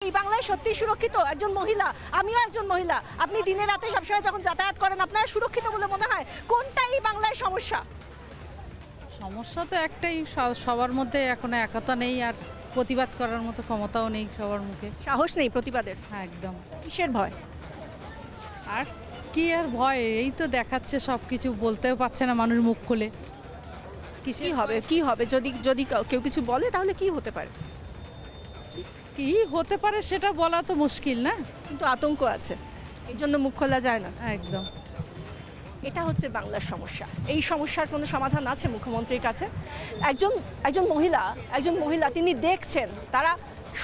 এই বাংলায় সত্যি সুরক্ষিত? একজন মহিলা, আমিও একজন মহিলা, আপনি দিনে রাতে সবসময় যখন যাতায়াত করেন আপনারা সুরক্ষিত বলে মনে হয়? কোনটা এই বাংলায় সমস্যা? সমস্যা তো একটাই, সবার মধ্যে এখন একতা নেই, আর প্রতিবাদ করার মতো ক্ষমতাও নেই সবার মুখে। সাহস নেই প্রতিবাদের? হ্যাঁ, একদম। কিসের ভয়? আর কি আর ভয়, এই তো দেখাচ্ছে, সব কিছু বলতেও পারছে না মানুষ মুখ খুলে। কি হবে, কি হবে যদি যদি কেউ কিছু বলে তাহলে কি হতে পারে? কি হতে পারে সেটা বলা তো মুশকিল না, কিন্তু আতঙ্ক আছে, এর জন্য মুখ খোলা যায় না। একদম। এটা হচ্ছে বাংলার সমস্যা। এই সমস্যার কোনো সমাধান আছে মুখ্যমন্ত্রীর কাছে? একজন মহিলা তিনি দেখছেন, তারা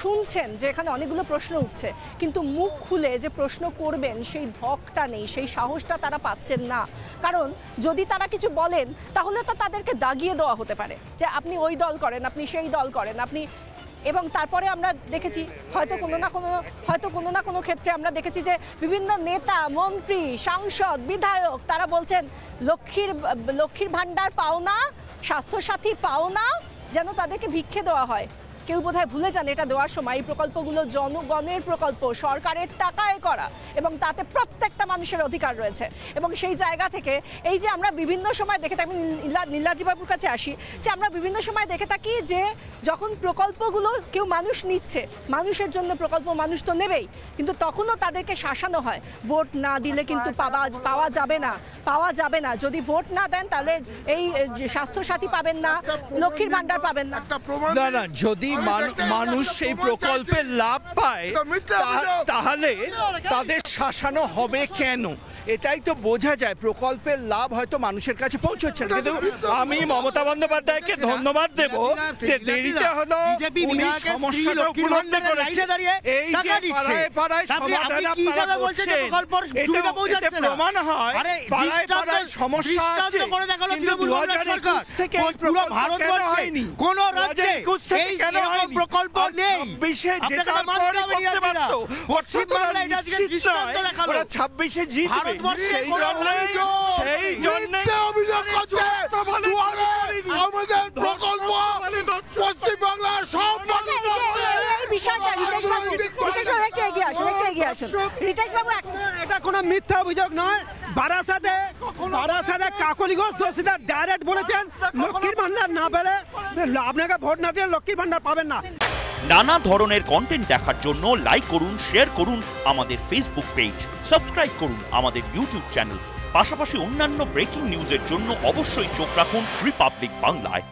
শুনছেন যে এখানে অনেকগুলো প্রশ্ন উঠছে, কিন্তু মুখ খুলে যে প্রশ্ন করবেন সেই ধকটা নেই, সেই সাহসটা তারা পাচ্ছেন না। কারণ যদি তারা কিছু বলেন তাহলে তো তাদেরকে দাগিয়ে দেওয়া হতে পারে যে আপনি ওই দল করেন, আপনি সেই দল করেন, আপনি। এবং তারপরে আমরা দেখেছি হয়তো কোনো না কোনো ক্ষেত্রে আমরা দেখেছি যে বিভিন্ন নেতা, মন্ত্রী, সাংসদ, বিধায়ক তারা বলছেন লক্ষ্মীর ভাণ্ডার পাও না, স্বাস্থ্যসাথী পাও না, যেন তাদেরকে ভিক্ষে দেওয়া হয়। কেউ বোধহয় ভুলে যান এটা দেওয়ার সময় এই প্রকল্পগুলো জনগণের প্রকল্প, সরকারের টাকায় করা, এবং তাতে প্রত্যেকটা মানুষের অধিকার রয়েছে। এবং সেই জায়গা থেকে এই যে আমরা বিভিন্ন সময় দেখে থাকি, নীলাদ্রিবাবুর কাছে আসি, যে আমরা বিভিন্ন সময় দেখে থাকি যে যখন প্রকল্পগুলো কেউ মানুষ নিচ্ছে, মানুষের জন্য প্রকল্প মানুষ তো নেবেই, কিন্তু তখনও তাদেরকে শাসানো হয়, ভোট না দিলে কিন্তু পাওয়া যাবে না, যদি ভোট না দেন তাহলে এই স্বাস্থ্যসাথী পাবেন না, লক্ষ্মীর ভাণ্ডার পাবেন না। না, যদি মানুষ সেই প্রকল্পের লাভ পায় তাহলে তাদের শাসানো হবে কেন? এটাই তো বোঝা যায়। প্রকল্পের লাভ হয়তো মানুষের কাছে পৌঁছচ্ছে না, কিন্তু আমি মমতা বন্দ্যোপাধ্যায়কে ধন্যবাদ দেব যে দেরিতে হলো উনি সমস্যাটা উপলব্ধি করেছেন। এই যে পাড়ায় পাড়ায় সমাধান আপনারা করছেন, এতে প্রমাণ হয় পাড়ায় পাড়ায় সমস্যা আছে, কিন্তু 2021 থেকে এই প্রকল্প কেন হয়নি? কোন রাজ্যে এই প্রকল্প নেই। 26-এ জেতার পরই করতে পারত, পশ্চিম বাংলা এটা আজকে দৃষ্টান্ত দেখালো। 26-এ জিতবে, সেই জন্য অভিযোগ করছে আমাদের প্রকল্প পশ্চিম বাংলার সব এটা কোনো মিথ্যা অভিযোগ নয়। বারাসাতে কাকলি ঘোষ দোষীরা ডাইরেক্ট বলেছেন লক্ষ্মীর ভান্ডার না পেলে আপনাকে ভোট না দিয়ে লক্ষ্মীর ভান্ডার পাবেন না। নানা ধরনের কন্টেন্ট দেখার জন্য লাইক করুন, শেয়ার করুন আমাদের ফেসবুক পেজ, সাবস্ক্রাইব করুন আমাদের ইউটিউব চ্যানেল। পাশাপাশি অন্যান্য ব্রেকিং নিউজের জন্য অবশ্যই চোখ রাখুন রিপাবলিক বাংলায়।